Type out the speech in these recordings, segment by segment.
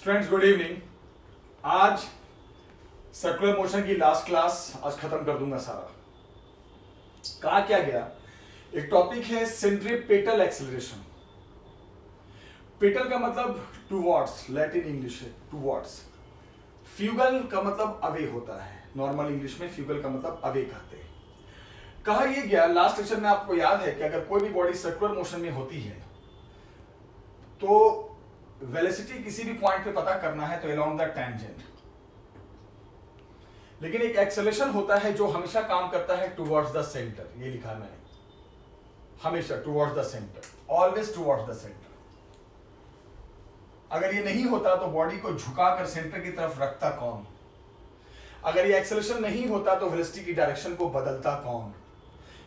Students good evening. आज circular motion की last class आज खत्म कर दूंगा सारा। कहा क्या गया, एक टॉपिक है सेंट्रीपेटल एक्सेलरेशन। पेटल का मतलब टूवर्ड्स, लैटिन इंग्लिश है टूवर्ड्स। फ्यूगल का मतलब अवे होता है, नॉर्मल इंग्लिश में फ्यूगल का मतलब अवे कहते हैं। कहा यह गया लास्ट लेक्चर में, आपको याद है कि अगर कोई भी बॉडी सर्कुलर मोशन में होती है तो वेलोसिटी किसी भी पॉइंट पे पता करना है तो अलोंग द टेंजेंट। लेकिन एक एक्सेलरेशन होता है जो हमेशा काम करता है टुवर्ड्स द सेंटर। ये लिखा है मैंने, हमेशा towards the centre, always towards the centre. अगर ये नहीं होता तो बॉडी को झुकाकर सेंटर की तरफ रखता कौन? अगर ये एक्सेलरेशन नहीं होता तो वेलोसिटी की डायरेक्शन को बदलता कौन?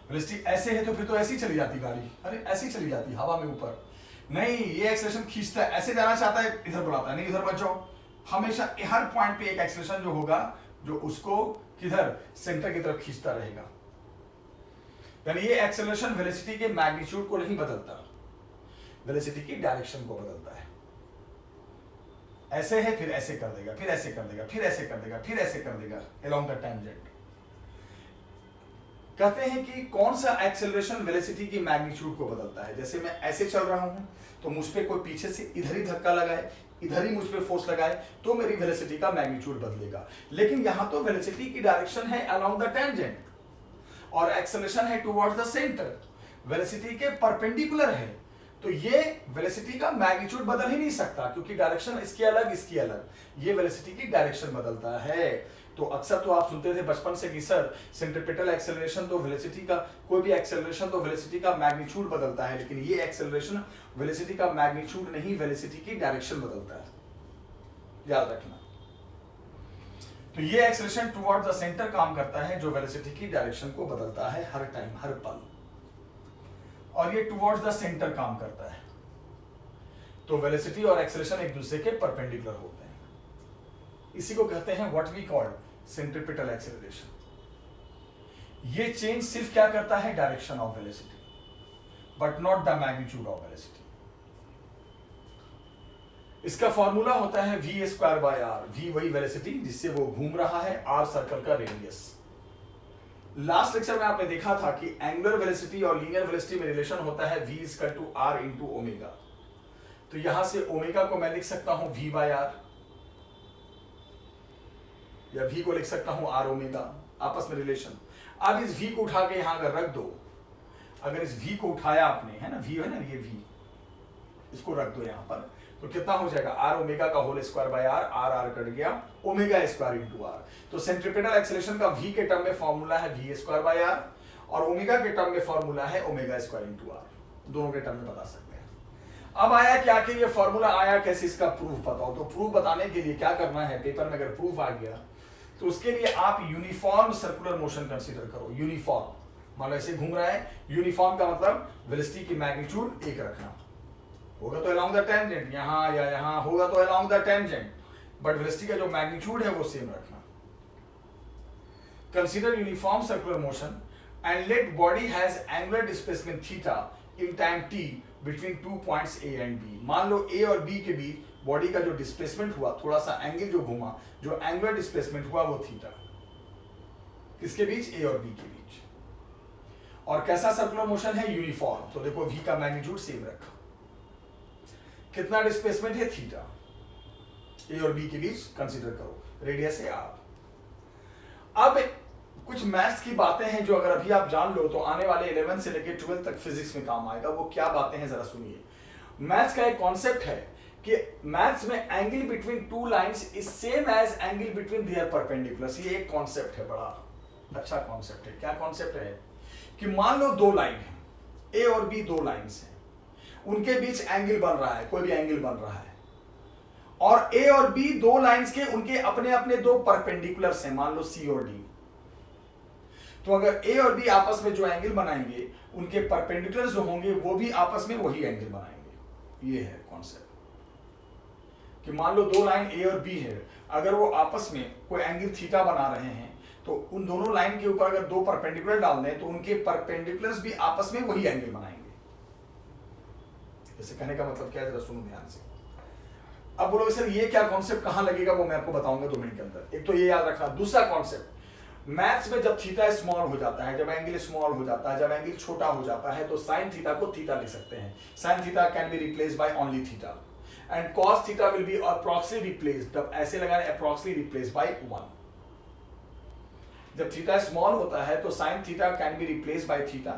वेलोसिटी ऐसे है तो फिर तो ऐसी चली जाती गाड़ी, अरे ऐसी चली जाती हवा में ऊपर। नहीं, ये एक्सेलरेशन खींचता है, ऐसे जाना चाहता है इधर बुलाता है, नहीं इधर मत जाओ। हमेशा हर पॉइंट पे एक एक्सेलरेशन जो होगा जो उसको किधर, सेंटर की तरफ खींचता रहेगा। यानी ये एक्सेलरेशन वेलोसिटी के मैग्नीट्यूड को नहीं बदलता, वेलोसिटी की डायरेक्शन को बदलता है। ऐसे है फिर ऐसे कर देगा, फिर ऐसे कर देगा, फिर ऐसे कर देगा, फिर ऐसे कर देगा अलोंग द टेंजेंट। कहते हैं कि कौन सा एक्सेलरेशन वेलोसिटी की मैग्नीट्यूड को बदलता है। जैसे मैं ऐसे चल रहा हूं तो मुझ पे कोई पीछे से इधर ही धक्का लगाए, इधर ही मुझ पे फोर्स लगाए तो मेरी वेलोसिटी का मैग्नीट्यूड बदलेगा। लेकिन यहां तो वेलोसिटी की डायरेक्शन है अलोंग द टेंजेंट और एक्सेलरेशन है टुवर्ड्स द सेंटर, वेलोसिटी के परपेंडिकुलर है, तो ये वेलोसिटी का मैग्नीट्यूड बदल ही नहीं सकता क्योंकि डायरेक्शन इसकी अलग इसकी अलग, ये वेलोसिटी की डायरेक्शन बदलता है। तो अक्सर तो आप सुनते थे बचपन से कि सर सेंट्रीपेटल एक्सेलरेशन तो वेलोसिटी का, कोई भी एक्सेलरेशन तो वेलोसिटी का मैग्नीट्यूड बदलता है, लेकिन ये एक्सेलरेशन वेलोसिटी का मैग्नीट्यूड नहीं, वेलोसिटी की डायरेक्शन बदलता है, याद रखना। तो ये एक्सेलरेशन टुवर्ड्स द सेंटर काम करता है जो वेलोसिटी की डायरेक्शन को बदलता है हर टाइम, हर पल, और ये टुवर्ड्स द सेंटर काम करता है। तो वेलोसिटी और एक्सेलरेशन एक दूसरे के परपेंडिकुलर होते हैं, इसी को कहते हैं what we call centripetal acceleration. ये चेंज सिर्फ क्या करता है, direction of velocity, but not the magnitude of velocity. इसका फॉर्मूला होता है v square by r. v वही वेलोसिटी जिससे वो घूम रहा है, r सर्कल का रेडियस। लास्ट लेक्चर में आपने देखा था कि एंगुलर वेलोसिटी और लीनियर वेलोसिटी में रिलेशन होता है v equal to r into omega. तो यहां से ओमेगा को मैं लिख सकता हूं v बाय आर, या v को लिख सकता हूं r ओमेगा, आपस में रिलेशन। अब इस v को उठा के यहां अगर रख दो, अगर इस v को उठाया आपने, है ना, v है ना, ये v, इसको रख दो यहां पर, तो कितना हो जाएगा, r ओमेगा का whole square by r, r cut गया, ओमेगा स्क्वायर इंटू r। तो सेंट्रीपेटल एक्सेलरेशन का v के टर्म में फॉर्मूला है v स्क्वायर बाय r और ओमेगा के टर्म में फॉर्मूला है ओमेगा स्क्वायर इंटू r, दोनों के टर्म में बता सकते हैं। अब आया क्या कि ये फॉर्मूला आया कैसे, इसका प्रूफ बताओ। तो प्रूफ बताने के लिए क्या करना है, पेपर में अगर प्रूफ आ गया तो उसके लिए आप यूनिफॉर्म सर्कुलर मोशन कंसीडर करो। यूनिफॉर्म, मान लो ऐसे घूम रहा है, यूनिफॉर्म का मतलब वेलोसिटी की मैग्नीट्यूड एक रखना, होगा तो अलोंग द टेंजेंट, यहां या यहां होगा तो along the tangent, but velocity का जो मैग्नीट्यूड है वो सेम रखना। Consider uniform circular motion and let body has angular displacement theta in time t between 2 points a and b। मान लो a और b के बीच बॉडी का जो डिस्प्लेसमेंट हुआ, थोड़ा सा एंगल जो घूमा, जो एंगुलर डिस्प्लेसमेंट हुआ वो थीटा, किसके बीच, a और b के बीच। और कैसा सर्कुलर मोशन है, यूनिफॉर्म। तो देखो v का मैग्नीट्यूड सेम रखा, कितना डिस्प्लेसमेंट है, थीटा, a और b के बीच कंसीडर करो, रेडियस है r। अब कुछ मैथ्स की बातें हैं जो अगर अभी आप जान लो तो आने वाले 11 से लेकर 12 तक फिजिक्स में काम आएगा। वो क्या बातें हैं जरा सुनिए। मैथ्स का एक कॉन्सेप्ट है कि मैथ्स में angle between two lines is same as angle between their perpendiculars. ये एक कॉन्सेप्ट है, बड़ा अच्छा कॉन्सेप्ट है। क्या कॉन्सेप्ट है कि मान लो दो लाइन है, ए और बी दो लाइंस हैं, उनके बीच एंगल बन रहा है, कोई भी एंगल बन रहा है, और ए और बी दो लाइंस के उनके अपने अपने दो परपेंडिकुलर्स हैं, मान लो सी और डी। तो अगर ए और बी आपस में जो एंगल बनाएंगे, उनके परपेंडिकुलर्स जो होंगे वो भी आपस में वही एंगल बनाएंगे। ये है कॉन्सेप्ट कि मान लो दो लाइन ए और बी है, अगर वो आपस में कोई एंगल थीटा बना रहे हैं तो उन दोनों लाइन के ऊपर अगर दो परपेंडिकुलर डाल दें तो उनके परपेंडिकुलर्स भी आपस में वही एंगल बनाएंगे। जैसे कहने का मतलब क्या है, जरा सुनो ध्यान से। अब बोलोगे सर ये क्या कॉन्सेप्ट कहां लगेगा, वो मैं आपको बताऊंगा 2 मिनट के अंदर। एक तो ये याद रखना। दूसरा कॉन्सेप्ट, मैथ्स में जब थीटा स्मॉल हो जाता है, जब एंगल स्मॉल हो जाता है, जब एंगल छोटा हो जाता है, तो साइन थीटा को थीटा लिख सकते हैं। Sine theta can be replaced by only theta and cos theta will be approximately replaced, तब ऐसे लगाना अप्रॉक्सिमेटली रिप्लेस्ड बाय 1। जब थीटा स्मॉल होता है तो sine theta can be replaced by theta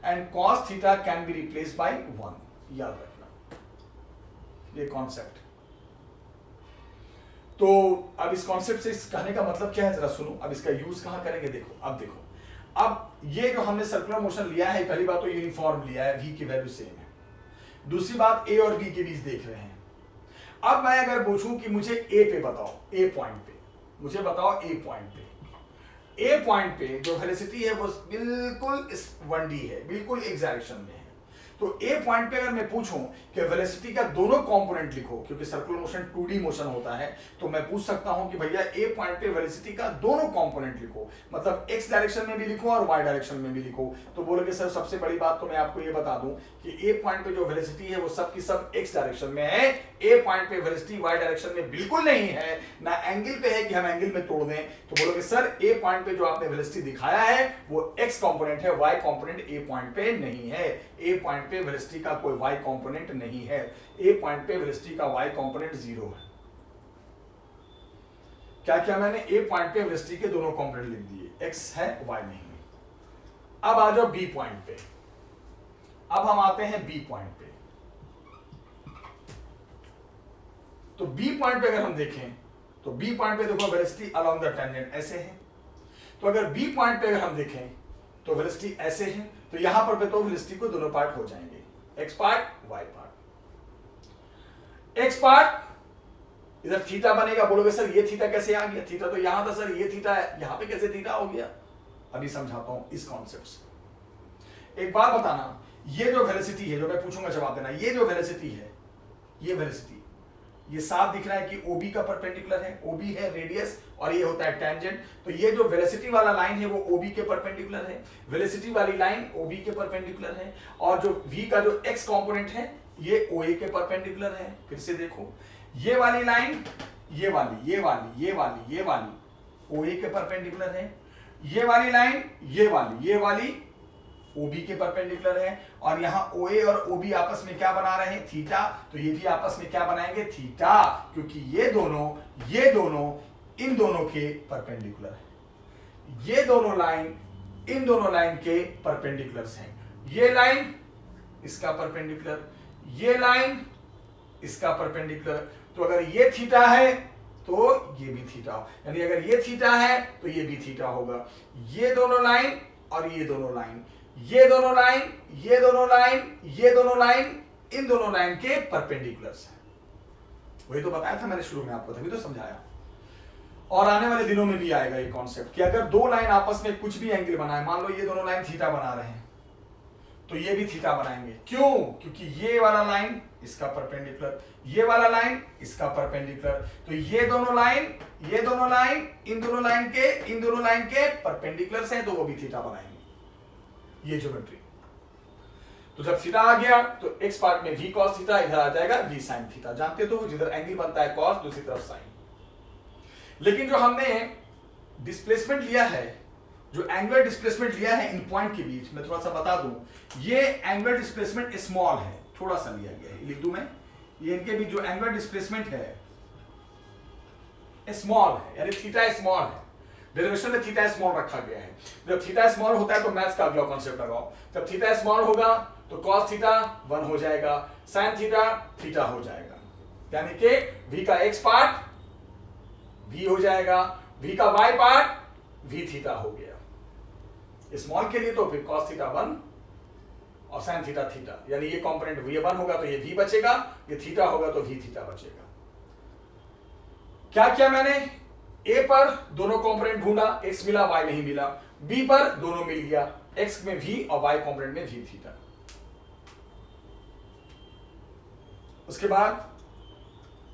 and cos theta can be replaced by 1। याद रखना ये कॉन्सेप्ट। तो अब इस कॉन्सेप्ट से इस कहने का मतलब क्या है जरा सुनो। अब इसका यूज कहां करेंगे, देखो। अब ये जो हमने सर्कुलर मोशन लिया है, पहली बात तो यूनिफॉर्म लिया है, v की वैल्यू सेम है। दूसरी बात a और b के बीच देख रहे हैं। अब मैं अगर पूछूं कि मुझे a पे बताओ, a पॉइंट पे मुझे बताओ, a पॉइंट पे जो वेलोसिटी है वो बिल्कुल 1D है, बिल्कुल एक डायरेक्शन में है। तो ए पॉइंट पे अगर मैं पूछूं कि वेलोसिटी का दोनों कंपोनेंट लिखो, क्योंकि सर्कुलर मोशन 2D मोशन होता है, तो मैं पूछ सकता हूं कि भैया ए पॉइंट पे वेलोसिटी का दोनों कंपोनेंट लिखो, मतलब एक्स डायरेक्शन में भी लिखो और वाई डायरेक्शन में भी लिखो। तो बोलोगे सर सबसे बड़ी बात तो मैं आपको ये बता दूं कि ए पॉइंट पे जो वेलोसिटी है वो सब की सब एक्स डायरेक्शन में है। ए पॉइंट पे वेलोसिटी वाई डायरेक्शन में बिल्कुल नहीं है, ना एंगल पे है कि हम एंगल में तोड़ दें। तो बोलोगे सर ए पॉइंट पे जो आपने वेलोसिटी दिखाया है वो एक्स कंपोनेंट है, वाई कंपोनेंट ए पॉइंट पे नहीं है। ए पॉइंट पे वेलोसिटी का कोई वाई कंपोनेंट नहीं है। ए पॉइंट पे वेलोसिटी का वाई कंपोनेंट 0 है। क्या किया मैंने, ए पॉइंट पे वेलोसिटी के दोनों कंपोनेंट लिख दिए, एक्स है वाई नहीं है। अब आ जाओ बी पॉइंट पे। अब हम आते हैं बी पॉइंट पे। तो बी पॉइंट पे अगर हम देखें तो बी पॉइंट पे देखो वेलोसिटी अलोंग द टेंजेंट ऐसे है। तो अगर बी पॉइंट पे अगर हम देखें तो वेलोसिटी ऐसे है, तो यहां पर तो वेलोसिटी को दोनों पार्ट हो जाएंगे, x part y part. X part इधर थीटा बनेगा। बोलोगे सर ये थीटा कैसे आ गया, थीटा तो यहां था सर, ये थीटा है, यहां पे कैसे थीटा हो गया। अभी समझाता हूं इस कॉन्सेप्ट से। एक बात बताना, ये जो वेलोसिटी है, जो मैं पूछूंगा जवाब देना, ये जो वेलोसिटी है, ये वेलोसिटी, ये साफ दिख रहा है कि OB का परपेंडिकुलर है, OB है रेडियस और ये होता है टेंजेंट। तो ये जो वेलोसिटी वाला लाइन है वो OB के परपेंडिकुलर है, वेलोसिटी वाली लाइन OB के परपेंडिकुलर है, और जो V का जो x कंपोनेंट है ये OA के परपेंडिकुलर है। फिर से देखो, ये वाली लाइन, ये वाली OA के परपेंडिकुलर है, ये वाली लाइन, ये वाली OB के परपेंडिकुलर है, और यहां OA और OB आपस में क्या बना रहे हैं, थीटा। तो ये भी आपस में क्या बनाएंगे, थीटा, क्योंकि ये दोनों इन दोनों के परपेंडिकुलर है। ये दोनों लाइन इन दोनों लाइन के परपेंडिकुलर्स हैं। ये लाइन इसका परपेंडिकुलर, ये लाइन इसका परपेंडिकुलर। तो अगर ये थीटा है तो ये भी थीटा हो, यानी अगर ये थीटा है तो ये भी थीटा होगा। ये दोनों लाइन और ये दोनों लाइन, ये दोनों लाइन, ये दोनों लाइन, ये दोनों लाइन इन दोनों लाइन के परपेंडिकुलर्स हैं। वही तो बताया था मैंने शुरू में आपको, तभी तो समझाया। और आने वाले दिनों में भी आएगा ये कॉन्सेप्ट कि अगर दो लाइन आपस में कुछ भी एंगल बनाए, मान लो ये दोनों लाइन थीटा बना रहे हैं तो ये भी थीटा बनाएंगे। क्यों, क्योंकि ये वाला लाइन इसका परपेंडिकुलर, ये वाला लाइन इसका परपेंडिकुलर। तो ये दोनों लाइन इन दोनों लाइन के परपेंडिकुलर्स हैं, तो वो भी थीटा बनाएंगे। ये ज्योमेट्री। तो जब थीटा आ गया तो एक्स पार्ट में v cos थीटा, इधर आ जाएगा v sin थीटा। जानते तो जिधर एंगल बनता है cos, दूसरी तरफ sin। लेकिन जो हमने डिस्प्लेसमेंट लिया है, जो एंगुलर डिस्प्लेसमेंट लिया है इन पॉइंट के बीच, मैं थोड़ा सा बता दूं, ये एंगुलर डिस्प्लेसमेंट स्मॉल है, थोड़ा सा लिया गया है, लिख दूं मैं, ये इनके बीच जो एंगुलर डिस्प्लेसमेंट है स्मॉल है, यानी थीटा स्मॉल है। डेरिवेशन में थीटा स्मॉल रखा गया है। जब थीटा स्मॉल होता है तो मैथ्स का अगला कॉन्सेप्ट लगाओ। जब थीटा स्मॉल होगा तो cos थीटा 1 हो जाएगा, sin थीटा थीटा हो जाएगा, यानी कि v का x पार्ट v हो जाएगा, v का y पार्ट v थीटा हो गया स्मॉल के लिए। तो फिर cos थीटा 1 और sin थीटा थीटा, यानी ये कंपोनेंट v1 होगा तो ये v बचेगा, ये थीटा होगा तो v थीटा बचेगा। क्या किया मैंने, a पर दोनों कंपोनेंट ढूंढा, x मिला y नहीं मिला, b पर दोनों मिल गया, x में v और y कंपोनेंट में v थीटा। उसके बाद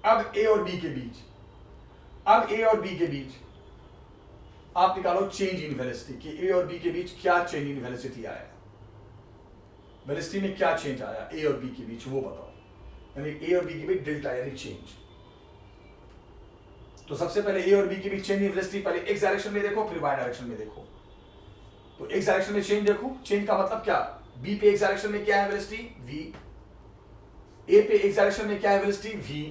अब a और b के बीच, आप निकालो चेंज इन वेलोसिटी कि a और b के बीच क्या चेंज इन वेलोसिटी आया, वेलोसिटी में क्या चेंज आया a और b के बीच, वो बताओ। यानी a और b के बीच डेल्टा यानी चेंज। तो सबसे पहले ए और बी के बीच चेंज इन वेलोसिटी पहले एक्स डायरेक्शन में देखो, फिर वाई डायरेक्शन में देखो। तो एक्स डायरेक्शन में चेंज देखो, चेंज का मतलब क्या, बी पे एक्स डायरेक्शन में क्या है वेलोसिटी v, ए पे एक्स डायरेक्शन में क्या है वेलोसिटी v।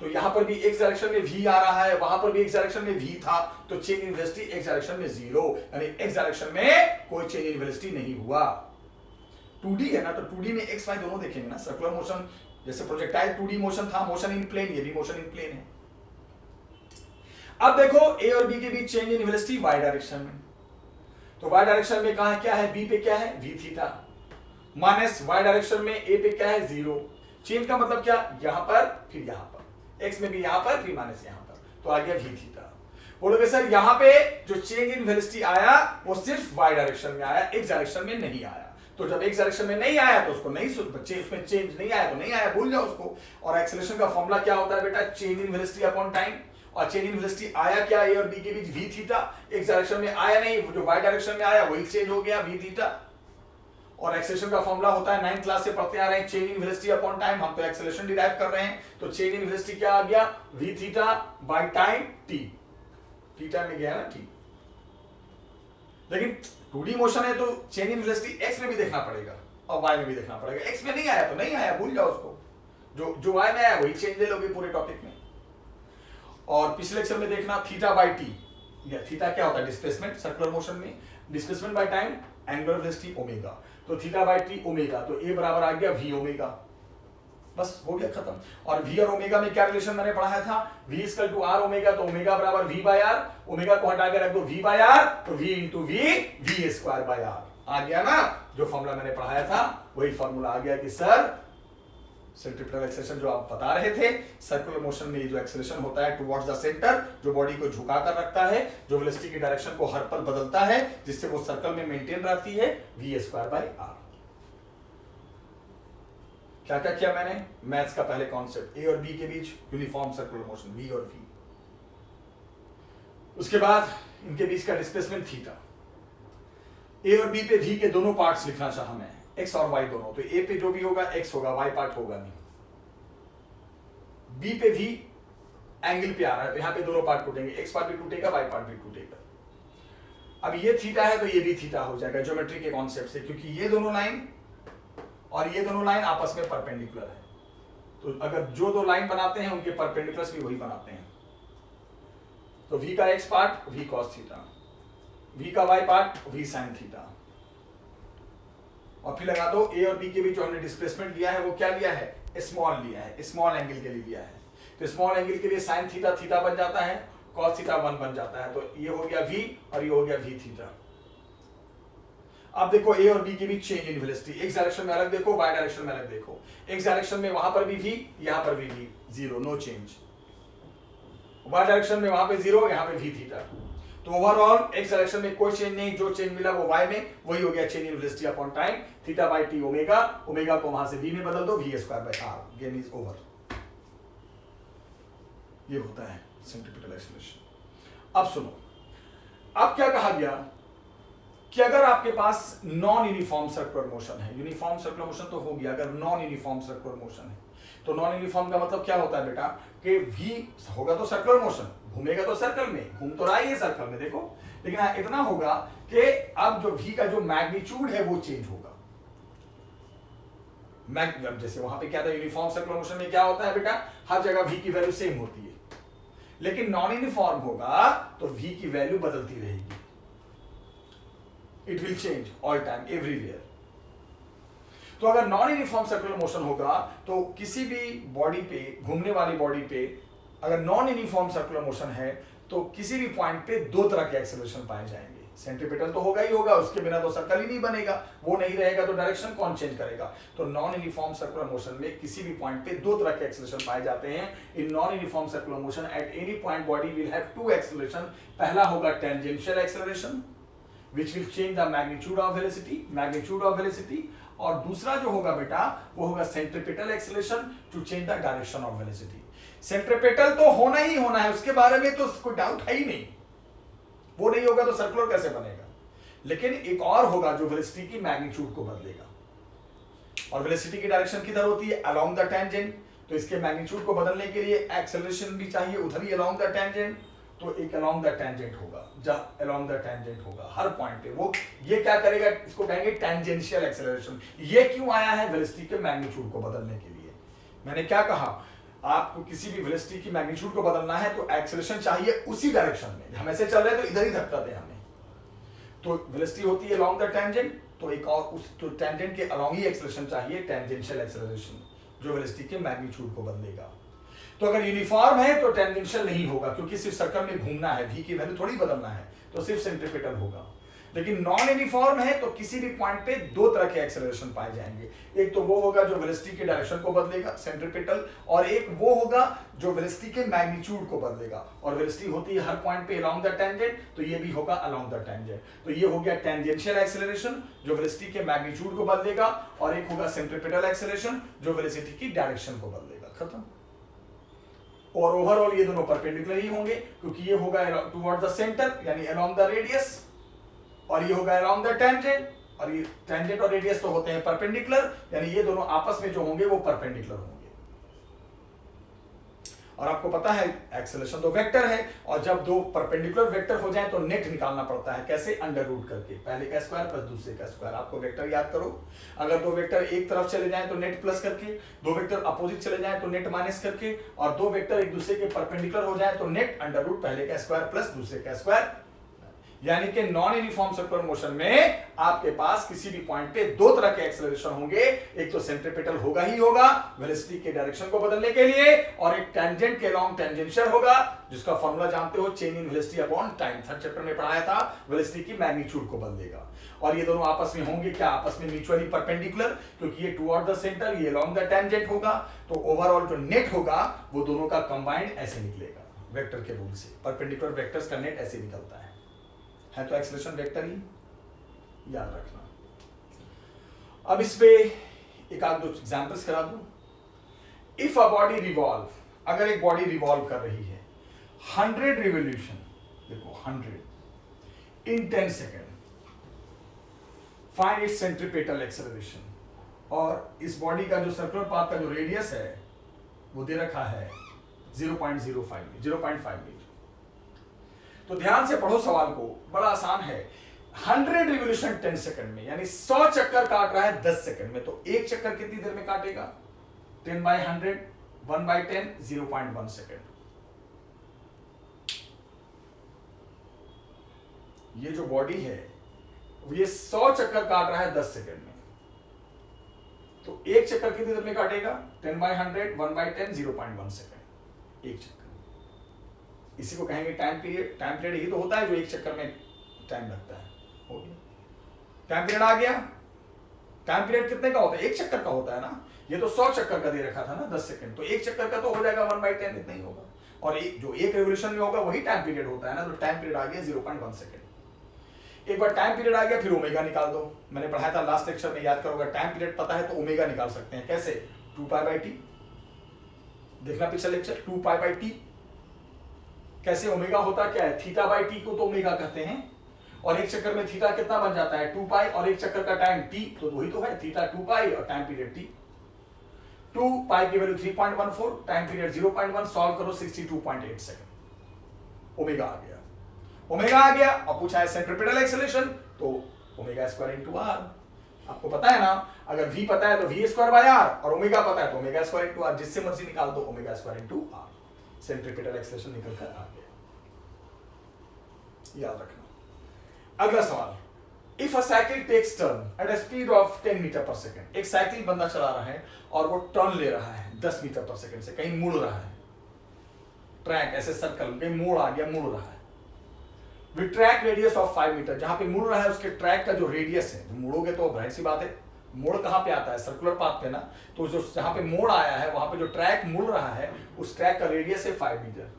तो यहां पर भी एक्स डायरेक्शन में v आ रहा है, वहां पर भी एक्स डायरेक्शन में v था, तो change in velocity x direction में 0, यानी एक्स डायरेक्शन में कोई चेंज इन वेलोसिटी नहीं हुआ। 2D है ना, तो 2D में एक्स वाई दोनों देखेंगे ना, सर्कुलर मोशन जैसे प्रोजेक्टाइल 2D मोशन था, मोशन इन प्लेन, ये भी मोशन इन प्लेन है। अब देखो ए और बी के बीच change in velocity Y direction में, तो वाई डायरेक्शन में कहां क्या है, बी पे क्या है v theta, minus y direction में ए पे क्या है 0। चेंज का मतलब क्या, यहां पर फिर यहां पर, एक्स में भी यहां पर फिर माइनस यहां पर, तो आ गया v थीटा। बोलोगे सर यहां पे जो चेंज इन वेलोसिटी आया वो सिर्फ वाई डायरेक्शन में आया, एक्स डायरेक्शन में नहीं आया। तो जब एक्स डायरेक्शन में नहीं आया तो उसको नहीं बच्चे, उसमें चेंज नहीं आया तो नहीं आया, भूल जाओ उसको। और एक्सेलरेशन का फॉर्मूला क्या होता है बेटा, change in velocity upon time. और चेंज इन वेलोसिटी आया क्या, ए और बी के बीच v थीटा, एक्स डायरेक्शन में आया नहीं, जो वाई डायरेक्शन में आया वही चेंज हो गया v थीटा। और एक्सेलरेशन का फॉर्मूला होता है 9th क्लास से पढ़ते आ रहे हैं, change in velocity upon time, हम तो एक्सेलरेशन डिराइव कर रहे हैं, तो चेंज इन वेलोसिटी क्या आ गया, v theta by time t, theta में गया ना t। लेकिन 2D मोशन है तो चेंज इन वेलोसिटी x में भी देखना पड़ेगा और y में भी देखना पड़ेगा। x में नहीं आया तो नहीं आया, भूल जाओ उसको, जो y में आया वही चेंज ले लोगे पूरे टॉपिक में। और पिछले लेक्चर में देखना थीटा बाय टी, या थीटा क्या होता है, डिस्प्लेसमेंट सर्कुलर मोशन में, displacement by time angular velocity omega, तो थीटा बाय टी ओमेगा, तो a बराबर आ गया v ओमेगा, बस हो गया खत्म। और v और ओमेगा में क्या रिलेशन मैंने पढ़ाया था, v equal to r omega, तो ओमेगा बराबर v बाय r, ओमेगा को हटा के रख दो v बाय r, तो v into v square by r आ गया ना। जो फॉर्मूला मैंने पढ़ाया था वही फॉर्मूला आ गया कि सर सेंट्रीपिटल एक्सेलरेशन जो आप बता रहे थे, सर्कुलर मोशन में जो एक्सेलरेशन होता है टुवर्ड्स द सेंटर, जो बॉडी को झुका कर रखता है, जो वेलोसिटी की डायरेक्शन को हर पल बदलता है, जिससे वो सर्कल में मेंटेन रहती है, v स्क्वायर बाय r। क्या क्या किया मैंने, मैथ्स का पहले कॉन्सेप्ट, ए और बी के बीच यूनिफॉर्म सर्कुलर मोशन v और v, उसके बाद इनके बीच का डिस्प्लेसमेंट थीटा, ए और बी पे v के दोनों पार्ट्स लिखना चाहा मैं, x और y दोनों, तो a पे जो भी होगा x होगा, y पार्ट होगा नहीं। b पे v एंगल पे आ रहा है, तो यहां पे दोनों पार्ट टूटेंगे, x पार्ट भी टूटेगा, y पार्ट भी टूटेगा। अब ये थीटा है तो ये भी थीटा हो जाएगा ज्योमेट्री के कॉन्सेप्ट से, क्योंकि ये दोनों लाइन और ये दोनों लाइन आपस में परपेंडिकुलर है, तो अगर जो दो लाइन बनाते हैं उनके परपेंडिकुलर्स भी वही बनाते हैं। तो v का x part v cos theta, v का y part v sin theta, और फिर लगा दो a और b के बीच जो हमने डिस्प्लेसमेंट लिया है वो क्या लिया है, स्मॉल लिया है, स्मॉल एंगल के लिए लिया है, तो स्मॉल एंगल के लिए sin थीटा थीटा बन जाता है, cos थीटा 1 बन जाता है, तो ये हो गया v और ये हो गया v थीटा। अब देखो a और b के बीच change in velocity, x direction में अलग देखो, y डायरेक्शन में अलग देखो, x डायरेक्शन में वहां पर भी v, यहां पर भी v, 0 no change, y direction में वहां पे 0, यहां पे v थीटा, तो ओवरऑल x डायरेक्शन में कोई चेंज नहीं, जो चेंज मिला वो y में, वही हो गया change in velocity upon time, theta by t omega, omega को वहां से v में बदल दो, v square by r, gain is over. ये होता है सेंट्रीपिटल एक्सेलरेशन। अब सुनो, अब क्या कहा गया कि अगर आपके पास नॉन यूनिफॉर्म सर्कुलर मोशन है, यूनिफॉर्म सर्कुलर मोशन तो हो गया, अगर नॉन यूनिफॉर्म सर्कुलर मोशन है, तो नॉन यूनिफॉर्म का मतलब क्या होता है बेटा, कि v होगा तो सर्कुलर मोशन, घूमेगा तो सर्कल में, घूम तो रहा है सर्कल में देखो, लेकिन इतना होगा कि अब जो v का जो मैग्नीट्यूड है वो चेंज होगा। जैसे वहां पे क्या था, यूनिफॉर्म सर्कुलर मोशन में क्या होता है बेटा, हर जगह v की वैल्यू सेम होती है, लेकिन नॉन यूनिफॉर्म होगा तो v की वैल्यू बदलती रहेगी, it will change all time everywhere. तो अगर नॉन यूनिफॉर्म सर्कुलर मोशन होगा तो किसी भी बॉडी पे, घूमने वाली बॉडी पे अगर नॉन यूनिफॉर्म सर्कुलर मोशन है तो किसी भी पॉइंट पे दो तरह के एक्सेलरेशन पाए जाएंगे। सेंट्रीपिटल तो होगा ही होगा, उसके बिना तो सर्कल ही नहीं बनेगा, वो नहीं रहेगा तो डायरेक्शन कौन चेंज करेगा। तो नॉन यूनिफॉर्म सर्कुलर मोशन में किसी भी पॉइंट पे दो तरह के एक्सेलरेशन पाए जाते हैं। In non uniform circular motion at any point body will have two acceleration. पहला होगा tangential acceleration which will change the magnitude of velocity, और दूसरा जो होगा बेटा वो होगा centripetal acceleration to change the direction of velocity. Centripetal तो होना ही होना है, उसके बारे में तो कोई डाउट है ही नहीं, वो नहीं होगा तो सर्कुलर कैसे बनेगा। लेकिन एक और होगा जो वेलोसिटी की मैग्नीट्यूड को बदलेगा, और वेलोसिटी की डायरेक्शन किधर होती है, अलोंग द टेंजेंट। तो इसके मैग्नीट्यूड को बदलने के लिए एक्सेलरेशन भी चाहिए उधर ही अलोंग द टेंजेंट, तो एक अलोंग द टेंजेंट होगा, जहाँ अलोंग द टेंजेंट होगा हर पॉइंट पे वो ये क्या करेगा, इसको कहेंगे टेंजेंशियल एक्सेलरेशन। ये क्यों आया है, वेलोसिटी के मैग्नीट्यूड को बदलने के लिए। मैंने क्या कहा, आपको किसी भी वेलोसिटी की मैग्नीट्यूड को बदलना है तो एक्सेलरेशन चाहिए उसी डायरेक्शन में, हम ऐसे चल रहे हैं तो इधर ही धक्का दे हमें, तो वेलोसिटी होती है अलोंग द टेंजेंट, तो एक और उस तो टेंजेंट के अलोंग ही एक्सेलरेशन चाहिए, टेंजेंशियल एक्सेलरेशन, जो वेलोसिटी के मैग्नीट्यूड को बदलेगा। तो अगर यूनिफॉर्म है तो टेंजेंशियल नहीं होगा, क्योंकि सिर्फ सर्कल में घूमना है, v की वैल्यू थोड़ी बदलना है, तो सिर्फ सेंट्रीपिटल होगा। लेकिन नॉन यूनिफॉर्म है तो किसी भी पॉइंट पे दो तरह के एक्सेलरेशन पाए जाएंगे, एक तो वो होगा जो वेलोसिटी के डायरेक्शन को बदलेगा सेंट्रीपिटल, और एक वो होगा जो वेलोसिटी के मैग्नीट्यूड को बदलेगा, और वेलोसिटी होती है हर पॉइंट पे अलोंग द टेंजेंट, तो ये भी होगा अलोंग द टेंजेंट। तो ये हो गया टेंजेंशियल एक्सेलरेशन जो वेलोसिटी के मैग्नीट्यूड को बदलेगा, और एक होगा सेंट्रीपिटल एक्सेलरेशन जो वेलोसिटी की डायरेक्शन को बदलेगा। खत्म। और ओवरऑल ये दोनों परपेंडिकुलर ही होंगे, क्योंकि ये होगा टुवर्ड द सेंटर यानी अलोंग द रेडियस, और ये होगा अलोंग द टेंजेंट, और ये टेंजेंट और रेडियस तो होते हैं परपेंडिकुलर, यानी ये दोनों आपस में जो होंगे वो परपेंडिकुलर होंगे। और आपको पता है एक्सेलरेशन तो वेक्टर है, और जब दो परपेंडिकुलर वेक्टर हो जाए तो नेट निकालना पड़ता है, कैसे, अंडर रूट करके, पहले का स्क्वायर प्लस दूसरे का स्क्वायर। आपको वेक्टर याद करो, अगर दो वेक्टर एक तरफ चले जाएं तो नेट प्लस करके, दो वेक्टर अपोजिट चले जाएं तो नेट माइनस करके, और दो वेक्टर एक दूसरे के परपेंडिकुलर हो जाए तो नेट अंडर रूट पहले का स्क्वायर प्लस दूसरे का स्क्वायर। यानी कि नॉन यूनिफॉर्म सर्कुलर मोशन में आपके पास किसी भी पॉइंट पे दो तरह के एक्सेलरेशन होंगे, एक तो सेंट्रीपिटल होगा ही होगा वेलोसिटी के डायरेक्शन को बदलने के लिए, और एक टेंजेंट के लॉन्ग टेंजेंशियल होगा, जिसका फॉर्मूला जानते हो, change in velocity upon time, third chapter में पढ़ाया था, वेलोसिटी की मैग्नीट्यूड को बदलेगा। और ये दोनों आपस में होंगे क्या, आपस में म्यूचुअली परपेंडिकुलर, क्योंकि ये टुवर्ड द सेंटर, ये अलोंग द टेंजेंट होगा, तो ओवरऑल जो नेट होगा वो दोनों का कंबाइंड ऐसे निकलेगा वेक्टर के रूल से, परपेंडिकुलर वेक्टर्स का नेट ऐसे निकलता है तो एक्सेलरेशन वेक्टर ही याद रखना। अब इस पे एक आध दो एग्जांपल्स करा दूं। इफ अ बॉडी रिवॉल्व, अगर एक बॉडी रिवॉल्व कर रही है 100 रिवोल्यूशन, देखो 100 इन 10 second, find its centripetal acceleration, और इस बॉडी का जो सर्कुलर पाथ का जो रेडियस है वो दे रखा है 0.05 मीटर। तो ध्यान से पढ़ो सवाल को, बड़ा आसान है। 100 रिवोल्यूशन 10 सेकंड में, यानी 100 चक्कर काट रहा है 10 सेकंड में, तो एक चक्कर कितनी देर में काटेगा, 10/100, 1/10, 0.1 सेकंड। ये जो बॉडी है ये 100 चक्कर काट रहा है 10 सेकंड में, तो एक चक्कर कितनी देर में काटेगा, 10/100, 1/10, 0.1 सेकंड, एक चक्कर। इसी को कहेंगे टाइम पीरियड। टाइम पीरियड ही तो होता है जो एक चक्कर में टाइम लगता है। हो गया, टाइम पीरियड आ गया। टाइम पीरियड कितने का होता है, एक चक्कर का होता है ना, ये तो 100 चक्कर का दे रखा था ना 10 सेकंड, तो एक चक्कर का तो हो जाएगा 1/10, इतना ही होगा, और जो एक रिवोल्यूशन में होगा वही टाइम पीरियड होता है ना, तो टाइम पीरियड आ गया 0.1 सेकंड। एक बार टाइम पीरियड आ गया, फिर ओमेगा निकाल दो। मैंने पढ़ाया था लास्ट लेक्चर में, याद करोगे, टाइम पीरियड पता है तो ओमेगा निकाल सकते हैं, कैसे, 2π/t, देखना पिछला लेक्चर, 2π/t कैसे, ओमेगा होता क्या है, θ/t को तो ओमेगा कहते हैं, और एक चक्कर में थीटा कितना बन जाता है 2π, और एक चक्कर का टाइम t, तो वही तो है, थीटा 2π और टाइम पीरियड t। 2π की वैल्यू 3.14, टाइम पीरियड 0.1, सॉल्व करो 62.8 सेकंड, ओमेगा आ गया। ओमेगा आ गया, और पूछा है सेंट्रीपिटल एक्सेलरेशन, तो ओमेगा स्क्वायर इनटू r। आपको पता है ना, अगर v पता है तो v²/r, और ओमेगा पता है तो ओमेगा स्क्वायर इनटू r, जिससे मर्जी निकाल दो, omega square into r, centripetal acceleration निकल कर आ गया, याद रखना। अगला सवाल, if a cycle takes turn at a speed of 10 metre per second, एक साइकिल बंदा चला रहा है और वो टर्न ले रहा है 10 मीटर पर सेकंड से, कहीं मुड़ रहा है, ट्रैक ऐसे सर्कल में मोड़ आ गया, मुड़ रहा है, with track radius of 5 metre, जहां पे मुड़ रहा है उसके ट्रैक का जो रेडियस है, मुड़ोगे तो जाहिर सी बात है, मोड़ कहां पे आता है, सर्कुलर पाथ पे ना, तो जो जहां पे मोड़ आया है वहां पे जो ट्रैक मुड़ रहा है उस ट्रैक का रेडियस है 5 मीटर,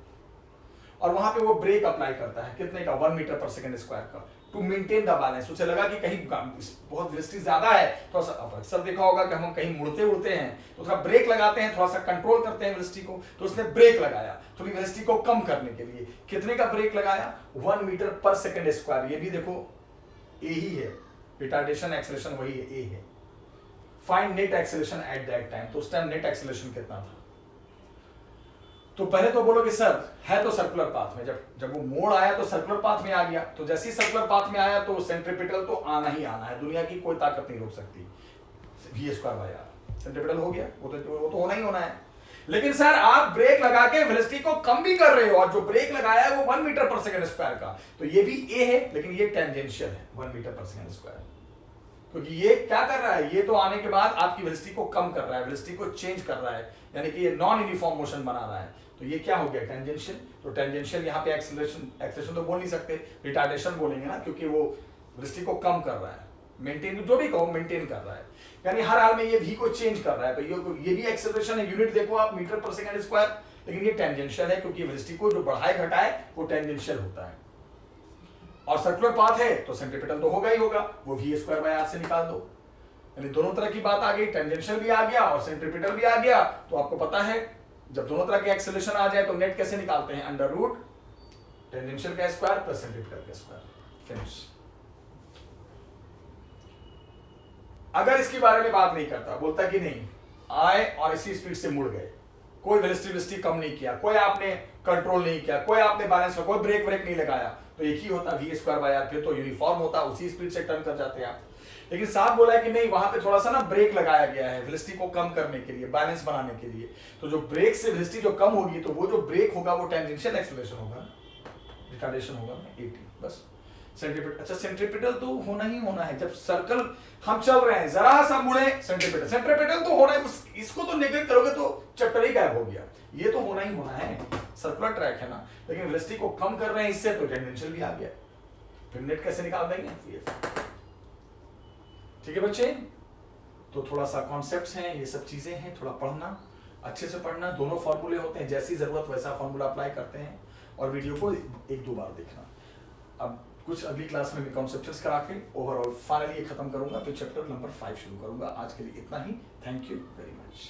और वहां पे वो ब्रेक अप्लाई करता है, कितने का, 1 मीटर पर सेकंड स्क्वायर का, टू मेंटेन द बैलेंस। उसे लगा कि कहीं बहुत वेलोसिटी ज्यादा है, तो अक्सर देखा होगा कि हम कहीं मुड़ते उड़ते हैं तो थोड़ा ब्रेक लगाते हैं, थोड़ा सा कंट्रोल करते हैं वेलोसिटी को, तो उसने ब्रेक लगाया थोड़ी वेलोसिटी को कम करने के लिए। कितने का ब्रेक लगाया, 1 मीटर पर सेकंड स्क्वायर। ये भी देखो ए ही है, रिटार्डेशन एक्सेलरेशन वही है, ए है। Find net acceleration at that time, तो उस टाइम नेट एक्सेलरेशन कितना था, तो पहले तो बोलोगे सर है तो सर्कुलर पाथ में, जब वो मोड़ आया तो सर्कुलर पाथ में आ गया, तो जैसे ही सर्कुलर पाथ में आया तो सेंट्रीपिटल तो आना ही आना है, दुनिया की कोई ताकत नहीं रोक सकती। V square by r centripetal हो गया, वो तो होना ही होना है। लेकिन सर आप ब्रेक लगा के वेलोसिटी को कम भी कर रहे हो, और जो ब्रेक लगाया है वो 1 मीटर पर सेकंड स्क्वायर का, तो ये भी ए है लेकिन ये टेंजेंशियल है 1 मीटर पर सेकंड स्क्वायर, क्योंकि ये क्या कर रहा है, ये तो आने के बाद आपकी वेलोसिटी को कम कर रहा है, वेलोसिटी को चेंज कर रहा है, यानी कि ये नॉन यूनिफॉर्म मोशन बना रहा है, तो ये क्या हो गया टेंजेंशियल। तो टेंजेंशियल यहाँ पे एक्सेलरेशन तो बोल नहीं सकते, रिटार्डेशन बोलेंगे ना, क्योंकि वो वेलोसिटी को कम कर रहा है, मेंटेन जो भी कहो मेंटेन कर रहा है, यानी हर हाल में ये v को चेंज कर रहा है, तो ये भी एक्सेलरेशन है, यूनिट देखो आप मीटर पर सेकंड स्क्वायर, लेकिन ये टेंजेंशियल है क्योंकि वेलोसिटी को जो बढ़ाए घटाए वो टेंजेंशियल होता है। और सर्कुलर पाथ है तो सेंट्रीपिटल तो होगा ही होगा, वो वी स्क्वायर बाय आर से निकाल दो, यानी दोनों तरह की बात आ गई, टेंजेंशियल भी आ गया और सेंट्रीपिटल भी आ गया। तो आपको पता है जब दोनों तरह के एक्सेलरेशन आ जाए तो नेट कैसे निकालते हैं, अंडर रूट टेंजेंशियल का स्क्वायर प्लस सेंट्रीपिटल का स्क्वायर, फिनिश। अगर इसके बारे में बात नहीं करता, बोलता कि नहीं आए और इसी स्पीड से मुड़ गए, कोई वेलोसिटी कम नहीं किया, कोई आपने कंट्रोल नहीं किया, कोई आपने बैलेंस कोई ब्रेक नहीं लगाया, तो एक ही होता वी स्क्वायर बाय आर, फिर तो यूनिफॉर्म होता, उसी स्पीड से टर्न कर जाते आप। लेकिन साहब बोला है कि नहीं वहां पे थोड़ा सा ना ब्रेक लगाया गया है वेलोसिटी को कम करने के लिए, बैलेंस बनाने के लिए, तो जो ब्रेक से वेलोसिटी जो कम होगी तो वो जो ब्रेक होगा वो टेंजेंशियल एक्सेलरेशन होगा, रिटार्डेशन होगा 80 बस। सेंट्रीपिटल, अच्छा सेंट्रीपिटल तो होना ही होना है, जब सर्कल हम चल रहे हैं जरा सा मुड़े सेंट्रीपिटल तो होना है, इसको तो नेगलेक्ट करोगे तो चैप्टर ही गायब हो गया, ये तो होना ही होना है, सर्कुलर ट्रैक है ना, लेकिन वेलोसिटी को कम कर रहे हैं इससे तो टेंजेंशियल भी आ गया, फिर नेट कैसे निकाल देंगे। ठीक है बच्चे, तो थोड़ा सा कॉन्सेप्ट्स हैं, ये सब चीजें हैं, थोड़ा पढ़ना, अच्छे से पढ़ना, दोनों फॉर्मूले होते हैं, जैसी जरूरत वैसा फॉर्मूला अप्लाई करते हैं, और वीडियो को 1-2 बार देखना। अब कुछ अगली क्लास में भी कॉन्सेप्ट्स करा के ओवरऑल फाइनली ये खत्म करूंगा, फिर चैप्टर नंबर 5 शुरू करूंगा। आज के लिए इतना ही, थैंक यू वेरी मच।